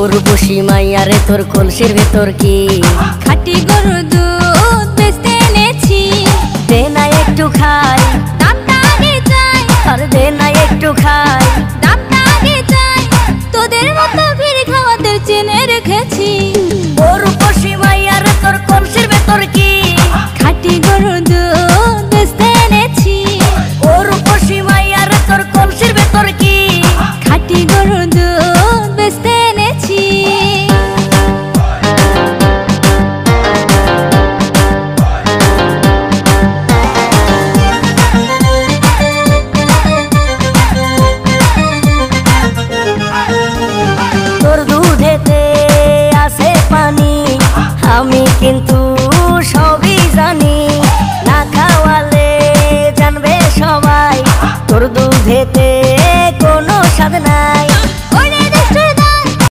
উর্বশী মাইয়ারে তোর কলসির ভেতর কি খাঁটি গরুর দুধ বেচতে এনেছি। দে না একটু খাই, দামটা আগে চাই, আর দে না একটু খাই। দামটা আগে চাই, তোদের মতো ভিড় খাওয়াদের চেনে রেখেছি। উর্বশী মাইয়ারে তোর কলসির ভেতর কি খাঁটি গরুর দুধ বেচতে এনেছি। উর্বশী মাইয়ারে তোর কলসির ভেতর কি খাঁটি গরুর দুধ বেচতে এনেছি। তোর দুধেতে আছে পানি, আমি কিন্তু সবই জানি। না খাওয়ালে জানবে সবাই তোর দুধেতে কোনো স্বাদ নাই।